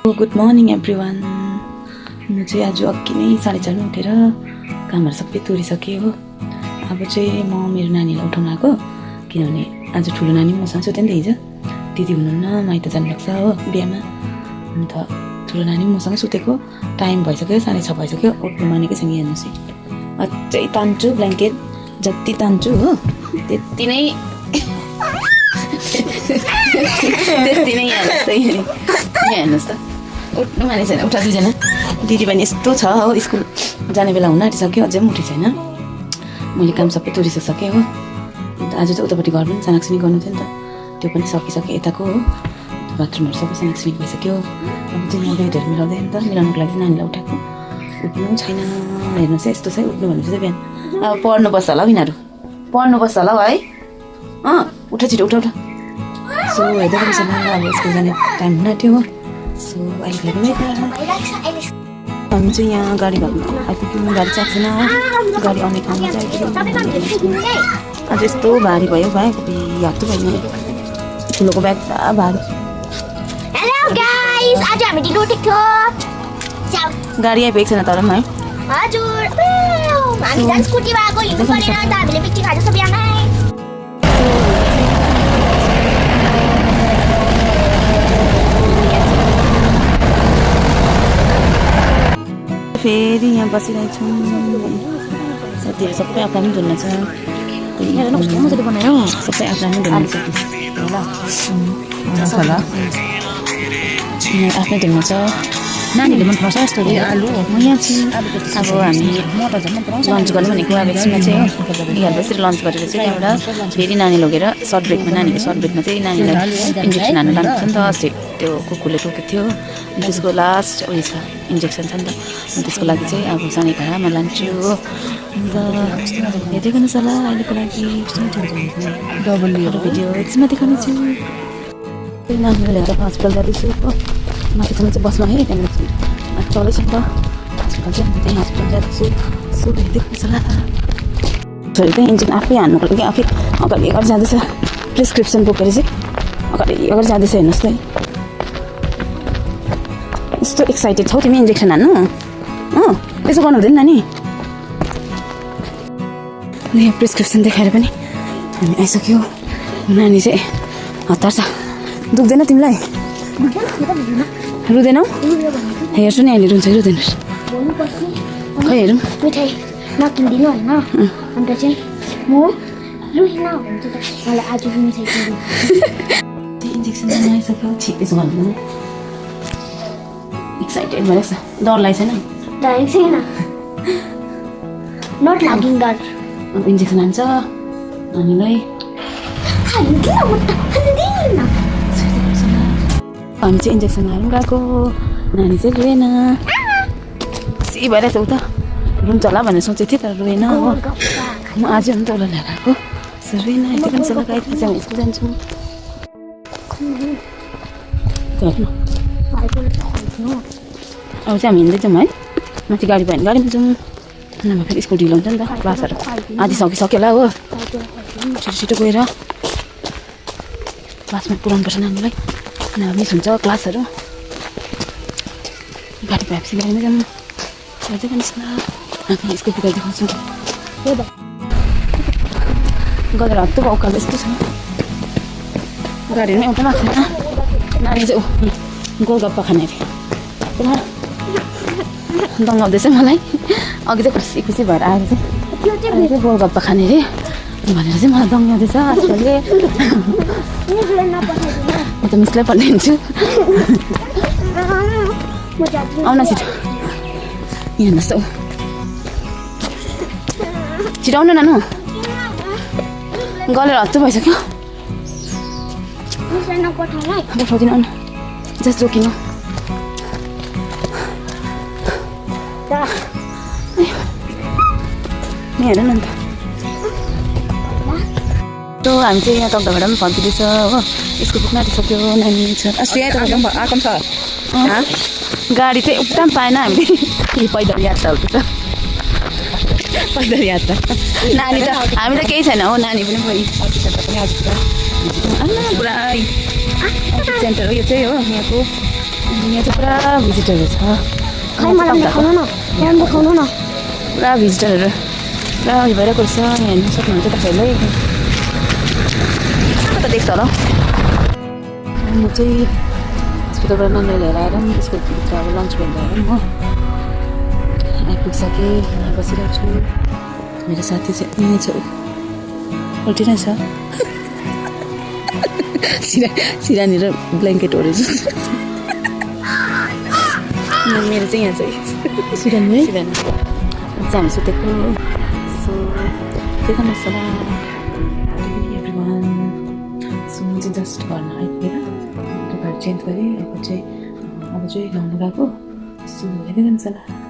Good morning everyone. म चाहिँ आज अघि नै 4:30 उठेर कामहरू सबै तुरिसकेँ हो। अब चाहिँ म मेरो नानीलाई उठाउन आएको, किनभने आज ठुलो नानी मसँग सुत्यो नि त। हिजो दिदी हुनुहुन्न, माइत जानु लाग्छ हो बिहामा। अन्त ठुलो नानी मसँग सुतेको, टाइम भइसक्यो 6:30 भइसक्यो, उठ्नु मानेकै छैन। हेर्नुहोस् है, अझै तान्छु ब्ल्याङ्केट, जति तान्छु हो त्यति नै त्यति नै हेर्नुहोस् त, उठ्नु माने छैन। उठा दुईजना दिदी पनि यस्तो छ हो, स्कुल जाने बेला हुन आँटिसक्यो, अझै पनि उठेको छैन। मैले काम सबै तुरिसकेँ हो। अन्त आज चाहिँ उतापट्टि घर पनि सानाक्सिनी गर्नु थियो नि त, त्यो पनि सकिसक्यो यताको हो। बाथरुमहरू सबै सानाक्सिनी भइसक्यो। अब चाहिँ यहाँ बेडहरू मिलाउँदै नि त, मिलाउनुको लागि नानीलाई उठाएको। उठ्नु छैन, हेर्नुहोस् है, यस्तो छ। उठ्नु भनेपछि चाहिँ बिहान अब पढ्नु बस्छ होला हौ, यिनीहरू पढ्नु बस्छ होला हौ है। उठ छिटो, उठ। सो हेर्दै पनि छैन, अब स्कुल जाने टाइम हुन आँट्यो हो। सो अहिले हामी चाहिँ यहाँ गाडी घरमा आइपुग्यौँ। गाडी चाहिँ छैन, गाडी आउने ठाउँमा चाहिँ आइपुग्यौँ। आज यस्तो भारी भयो, ब्याग हात त भएन, ठुलोको ब्याग पुरा भारी। आज हामी ढिलो उठेको थियो। गाडी आइपुगेको छैन तर पनि है। हजुर, हामी झन् स्कुटीमा आएको, हिँड्नु परेन त। हामीले पिक्चर खाँदैछ बिहानै। फेरि यहाँ बसिरहेछौँ। साथीहरू सबै आफ्नो पनि धुन्न छ, मजाले बनायो। सबै आफ्नो पनि धुन्न छ होला, आफ्नै धुन्न छ। नानीले मन पराउँछ यस्तो आलु म यहाँ चाहिँ अब हामी लन्च गर्नु भनेको अब एकछिनमा चाहिँ हो। यिनीहरू यसरी लन्च गरेर चाहिँ त्यहाँबाट फेरि नानी लगेर सर्ट ब्रेकमा, नानीको सर्ट ब्रेकमा चाहिँ नानीलाई इन्जेक्सन हाल्नु लानुपर्छ नि त। अस्ति त्यो कुकुरले टोकेको थियो, त्यसको लास्ट उयो छ, इन्जेक्सन छ नि त। अनि त्यसको लागि चाहिँ अब सानै घरमा लान्छु हो। अन्त हेर्दै गर्नुहोस् होला अहिलेको लागि डबल भिडियो एकछिनमा देखाउनेछु। नानीलाई लिएर हस्पिटल जाँदैछु हो। माथिसम्म चाहिँ बसमा है, त्यहाँदेखि चल्दैछ नि त हस्पिटल चाहिँ। त्यहीँ हस्पिटल जाँदैछु। सो हेर्दै गर्नुहोस् होला। छोरी चाहिँ इन्जेक्सन आफै हान्नुको लागि आफै अगाडि अगाडि जाँदैछ। प्रिस्क्रिप्सन बोकेर चाहिँ अगाडि अगाडि जाँदैछ। हेर्नुहोस् है, यस्तो एक्साइटेड छौ तिमी इन्जेक्सन हान्नु? त्यसो गर्नु हुँदैन नानी। यहाँ प्रिस्क्रिप्सन देखाएर पनि हामी आइसक्यो। नानी चाहिँ हतार छ। दुख्दैन तिमीलाई? रुँदैनौ? हेर्छु नि अहिले, रुन्छ कि रुँदैन खै हेरौँ। मिठाई नकिनिदिनु होइन, अन्त चाहिँ म रुइन भन्छु त। मलाई आज मिठाई किनिदिनु। इन्जेक्सन आइसक्यो। छिप्पेछु भन्नु, एक्साइटेड भएछ। डर लागेको छैन? डरेको छैन, नट लागिङ डर। अब इन्जेक्सन हान्छ नानीलाई। हामी चाहिँ इन्जेक्सन हाल्नु गएको, नानी चाहिँ रुएन। खुसी भइरहेछ उता, रुन्छ होला भनेर सोचेको थिएँ तर रुएन हो। म आज पनि तल ल्याएर आएको, रुएन। यति पनि सल्लाह गाइरहेको छ, हामी स्कुल जान्छौँ। अब चाहिँ हामी हिँड्दै जाउँ है, माथि गाडी भयो भने गाडीमा जाउँ, नभए फेरि स्कुल ढिलो हुन्छ नि त। क्लासहरू आधी सकिसक्यो होला हो। छिटो छिटो गएर क्लासमा पुऱ्याउनुपर्छ नानीलाई, नभए मिस हुन्छ क्लासहरू। गाडी भएपछि गाडीमा जाउँ। हेर्दै गर्नुहोस् न, हामी स्कुल पुगेर देखाउँछु। गएर हत्तु उकालो यस्तो छ, गाडीहरू एउटा लाग्छ। नानी चाहिँ गोलगप्पा खाने अरे, पुरा दङ्गाउँदैछ मलाई। अघि चाहिँ खुसी खुसी भएर आएर चाहिँ गोलगप्पा खाने अरे भनेर चाहिँ मलाई दङ्गाउँदैछ आजकलले। म त मिसलाई पठाइदिन्छु। आउन छिटो, यहाँ हेर्नुहोस् त, छिटो आउनु नानु, गलेर हत्तु भइसक्यो। पठाउँदिनँ, आउनु जस्ट रोकिनु। हेर न अन्त। त्यो हामी चाहिँ यहाँ तक्दाबाट पनि फर्किँदैछ हो। यसको पुग्न आँटिसक्यो। नानी छ आएको छ। गाडी चाहिँ एकदम पाएन हामीले। पैदल यात्रा हुँदैछ, पैदल यात्रा। नानी त हामी त केही छैन हो, नानी पनि गयो। पुरा सेन्टर हो यो चाहिँ हो यहाँको। यहाँ चाहिँ पुरा भिजिटरहरू छ खै मलाई देखाउनु न यहाँ देखाउनु न पुरा भिजिटरहरू पुरा उयो भइरहेको रहेछ यहाँ हेर्नु सक्नुहुन्छ तपाईँहरूले कता देख्छ होला म चाहिँ हस्पिटलबाट नानीलाई लिएर आएर स्कुलभित्र अब लन्च ब्रेक भएर म आइपुगिसकेँ यहाँ बसिरहेको छु मेरो साथी चाहिँ यहीँ छ उल्टिनै छ सिरानी र ब्ल्याङ्केट ओरेर मेरो चाहिँ यहाँ चाहिँ सिरानी है सिरानी चाहिँ हामी सुतेको सो के गर्नुहोस् होला एभ्रिवान सो म चाहिँ जस्ट घरमा आइपुगेर लुगाहरू चेन्ज गरेँ अब चाहिँ लाउनु गएको सो हेर्दै गर्नुहोस् होला